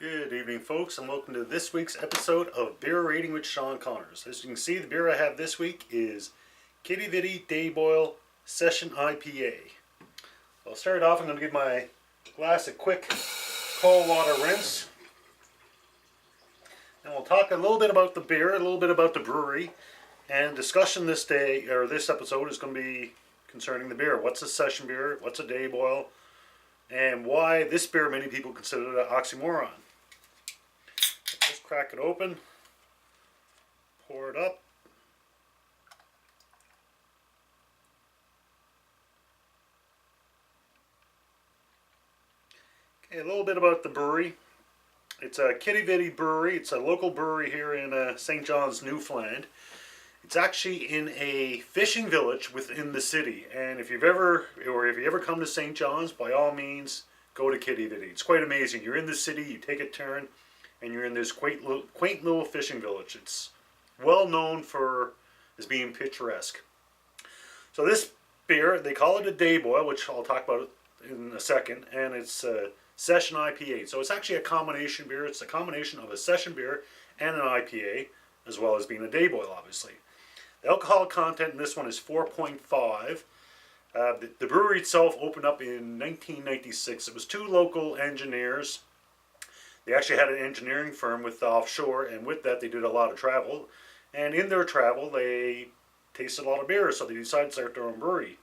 Good evening, folks, and welcome to this week's episode of Beer Rating with Sean Connors. As you can see, the beer I have this week is Quidi Vidi Dayboil Session IPA. I'll start off. I'm going to give my glass a quick cold water rinse. And we'll talk a little bit about the beer, a little bit about the brewery, and discussion this day, or this episode, is going to be concerning the beer. What's a session beer? What's a dayboil? And why this beer many people consider it an oxymoron. Just crack it open, pour it up. Okay, a little bit about the brewery. It's a Quidi Vidi brewery. It's a local brewery here in St. John's, Newfoundland. It's actually in a fishing village within the city. And if you ever come to St. John's, by all means, go to Quidi Vidi. It's quite amazing. You're in the city, you take a turn, and you're in this quaint little fishing village. It's well known as being picturesque. So this beer, they call it a dayboil, which I'll talk about in a second, and it's a session IPA. So it's actually a combination beer. It's a combination of a session beer and an IPA, as well as being a dayboil, obviously. The alcohol content in this one is 4.5. The brewery itself opened up in 1996. It was two local engineers. They actually had an engineering firm with offshore, and with that they did a lot of travel. And in their travel, they tasted a lot of beer, so they decided to start their own brewery.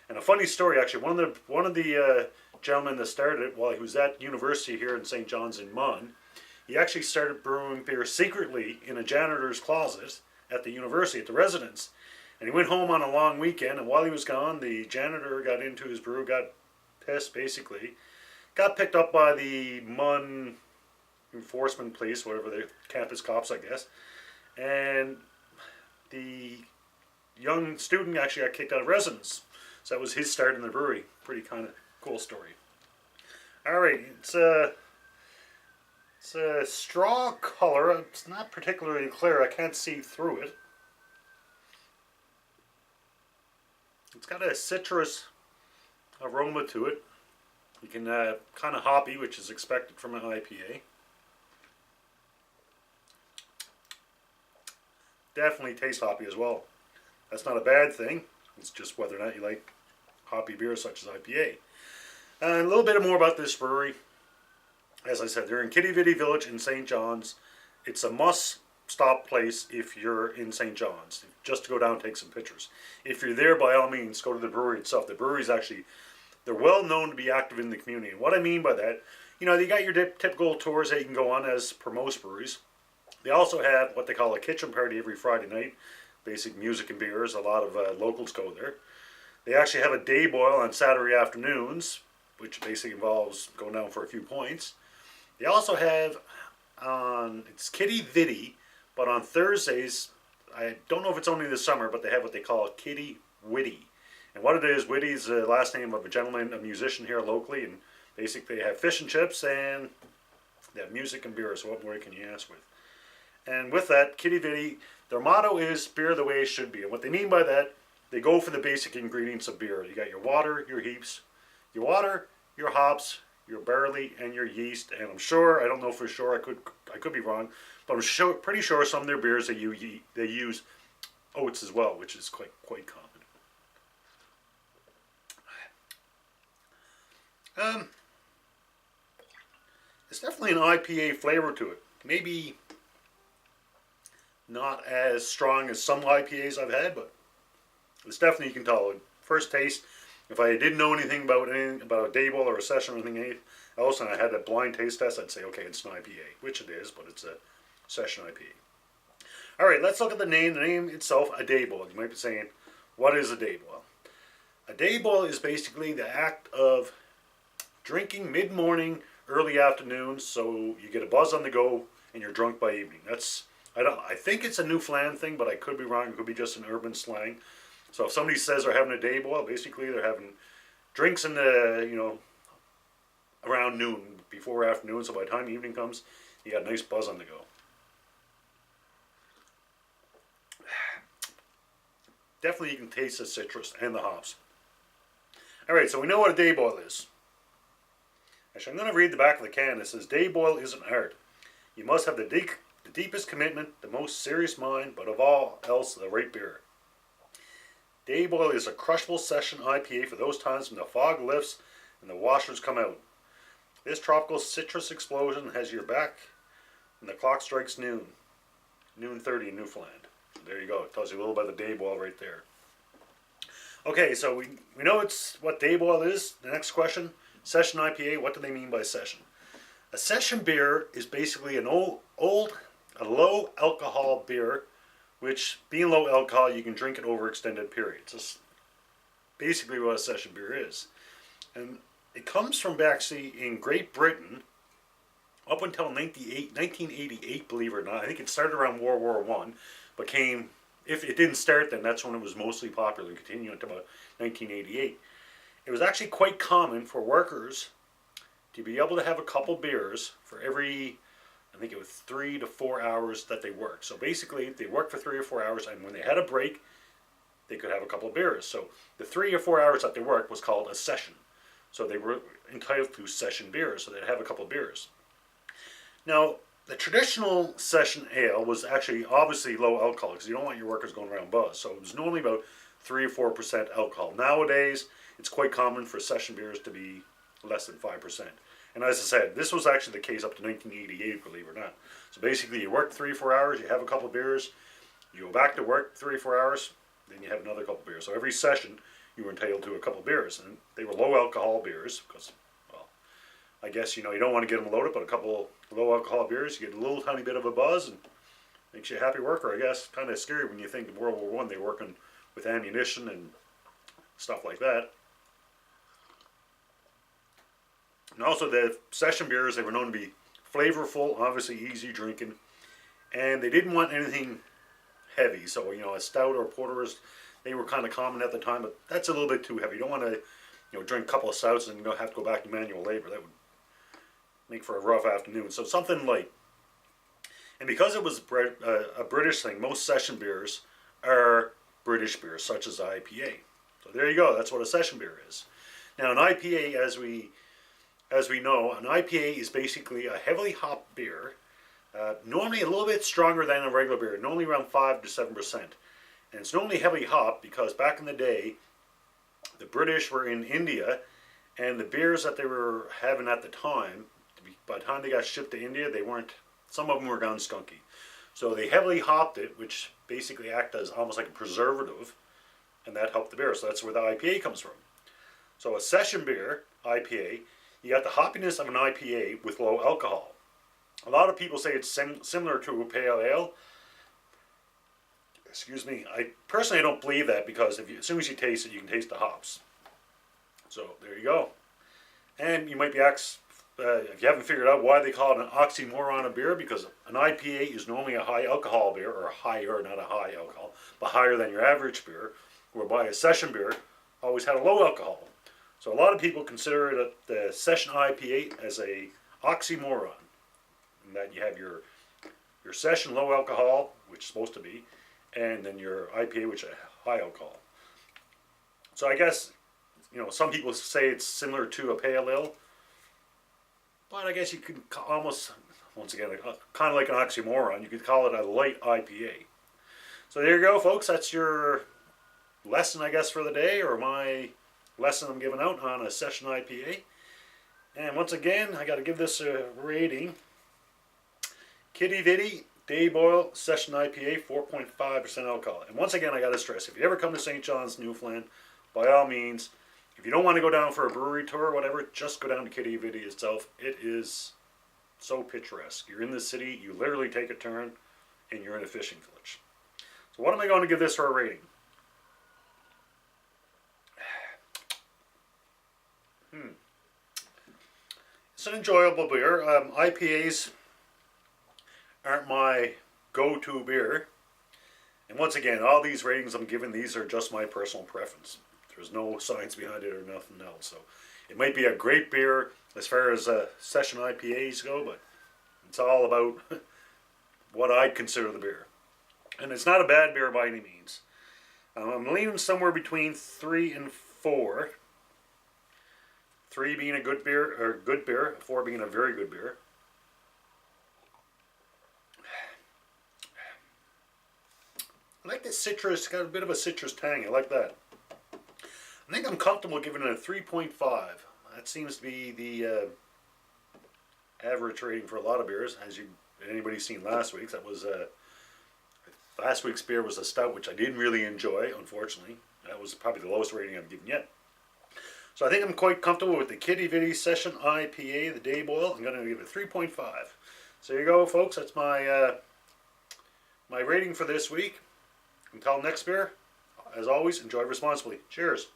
And a funny story, actually, one of the gentlemen that started it while he was at university here in St. John's in Munn, he actually started brewing beer secretly in a janitor's closet at the university, at the residence. And he went home on a long weekend, and while he was gone, the janitor got into his brew, got pissed basically, got picked up by the Munn enforcement police, whatever, the campus cops, I guess, and the young student actually got kicked out of residence. So that was his start in the brewery. Pretty kind of cool story. Alright, it's a straw color. It's not particularly clear. I can't see through it. It's got a citrus aroma to it. You can kind of hoppy, which is expected from an IPA. Definitely tastes hoppy as well. That's not a bad thing. It's just whether or not you like hoppy beers such as IPA. And a little bit more about this brewery. As I said, they're in Quidi Vidi Village in St. John's. It's a must-stop place if you're in St. John's, just to go down and take some pictures. If you're there, by all means, go to the brewery itself. The brewery's actually, they're well known to be active in the community. And what I mean by that, you know, you got your typical tours that you can go on as per most breweries. They also have what they call a kitchen party every Friday night. Basic music and beers. A lot of locals go there. They actually have a day boil on Saturday afternoons, which basically involves going down for a few points. They also have it's Quidi Vidi, but on Thursdays, I don't know if it's only this summer, but they have what they call Quidi Vidi. And what it is, Vidi is the last name of a gentleman, a musician here locally, and basically they have fish and chips and they have music and beer, so what more can you ask with? And with that, Quidi Vidi, their motto is beer the way it should be. And what they mean by that, they go for the basic ingredients of beer. You got your water, your hops, your barley, and your yeast. And I'm sure, I don't know for sure, I could be wrong, but I'm pretty sure some of their beers they use oats as well, which is quite common. It's definitely an IPA flavor to it. Maybe not as strong as some IPAs I've had, but it's definitely, you can tell. First taste, if I didn't know anything about a dayboil or a session or anything else, and I had that blind taste test, I'd say, okay, it's an IPA, which it is, but it's a session IPA. All right, let's look at the name. The name itself, a dayboil. You might be saying, what is a dayboil? A dayboil is basically the act of drinking mid-morning, early afternoon, so you get a buzz on the go and you're drunk by evening. I think it's a Newfoundland thing, but I could be wrong. It could be just an urban slang. So if somebody says they're having a dayboil, basically they're having drinks in the, around noon, before afternoon. So by the time evening comes, you got a nice buzz on the go. Definitely you can taste the citrus and the hops. Alright, so we know what a dayboil is. Actually, I'm going to read the back of the can. It says, Dayboil isn't art. You must have the deepest commitment, the most serious mind, but of all else, the right beer. Dayboil is a crushable session IPA for those times when the fog lifts and the washers come out. This tropical citrus explosion has your back when the clock strikes noon. Noon 30 in Newfoundland. So there you go. It tells you a little about the Dayboil right there. Okay, so we know it's what Dayboil is. The next question, session IPA, what do they mean by session? A session beer is basically a low alcohol beer, which being low alcohol, you can drink it over extended periods. That's basically what a session beer is. And it comes from actually in Great Britain up until 1988, believe it or not. I think it started around World War I, but if it didn't start then, that's when it was mostly popular, and continued until about 1988. It was actually quite common for workers to be able to have a couple beers for every, I think it was 3 to 4 hours that they worked. So basically, they worked for 3 or 4 hours, and when they had a break, they could have a couple of beers. So the 3 or 4 hours that they worked was called a session. So they were entitled to session beers, so they'd have a couple of beers. Now, the traditional session ale was actually obviously low alcohol because you don't want your workers going around buzzed. So it was normally about 3 or 4% alcohol. Nowadays, it's quite common for session beers to be less than 5%. And as I said, this was actually the case up to 1988, believe it or not. So basically, you work 3 or 4 hours, you have a couple of beers, you go back to work 3 or 4 hours, then you have another couple of beers. So every session, you were entitled to a couple of beers. And they were low alcohol beers because, well, I guess, you don't want to get them loaded, but a couple low alcohol beers, you get a little tiny bit of a buzz and makes you a happy worker, I guess. Kind of scary when you think of World War I, they were working with ammunition and stuff like that. And also the session beers, they were known to be flavorful, obviously easy drinking, and they didn't want anything heavy. So, a stout or porter, they were kind of common at the time, but that's a little bit too heavy. You don't want to, drink a couple of stouts and have to go back to manual labor. That would make for a rough afternoon. So something light. And because it was a British thing, most session beers are British beers, such as IPA. So there you go. That's what a session beer is. Now, an IPA, as we know, an IPA is basically a heavily hopped beer, normally a little bit stronger than a regular beer, normally around 5 to 7%. And it's normally heavily hopped because back in the day, the British were in India, and the beers that they were having at the time, by the time they got shipped to India, some of them were gone skunky. So they heavily hopped it, which basically acted as almost like a preservative, and that helped the beer. So that's where the IPA comes from. So a session beer, IPA, you got the hoppiness of an IPA with low alcohol. A lot of people say it's similar to a pale ale. Excuse me. I personally don't believe that because as soon as you taste it, you can taste the hops. So there you go. And you might be asked, if you haven't figured out why they call it an oxymoron of beer, because an IPA is normally a high alcohol beer, or higher, not a high alcohol, but higher than your average beer, whereby a session beer always had a low alcohol. So a lot of people consider the session IPA as a oxymoron, in that you have your session low alcohol, which is supposed to be, and then your IPA, which is high alcohol. So I guess, some people say it's similar to a pale ale, but I guess you could almost, once again, kind of like an oxymoron, you could call it a light IPA. So there you go, folks. That's your lesson, I guess, for the day, or my lesson I'm giving out on a session IPA. And once again, I got to give this a rating. Quidi Vidi Dayboil Session IPA, 4.5% alcohol. And once again, I got to stress, if you ever come to St. John's, Newfoundland, by all means, if you don't want to go down for a brewery tour or whatever, just go down to Quidi Vidi itself. It is so picturesque. You're in the city, you literally take a turn, and you're in a fishing village. So what am I going to give this for a rating? It's an enjoyable beer. IPAs aren't my go-to beer. And once again, all these ratings I'm giving, these are just my personal preference. There's no science behind it or nothing else. So it might be a great beer as far as session IPAs go, but it's all about what I'd consider the beer. And it's not a bad beer by any means. I'm leaning somewhere between 3 and 4. 3 being a good beer, or good beer, 4 being a very good beer. I like this citrus, got a bit of a citrus tang, I like that. I think I'm comfortable giving it a 3.5. That seems to be the average rating for a lot of beers, as anybody's seen last week's. That was last week's beer was a stout, which I didn't really enjoy, unfortunately. That was probably the lowest rating I've given yet. So I think I'm quite comfortable with the Quidi Vidi Session IPA, the Dayboil. I'm going to give it 3.5. So there you go, folks. That's my my rating for this week. Until next beer, as always, enjoy responsibly. Cheers.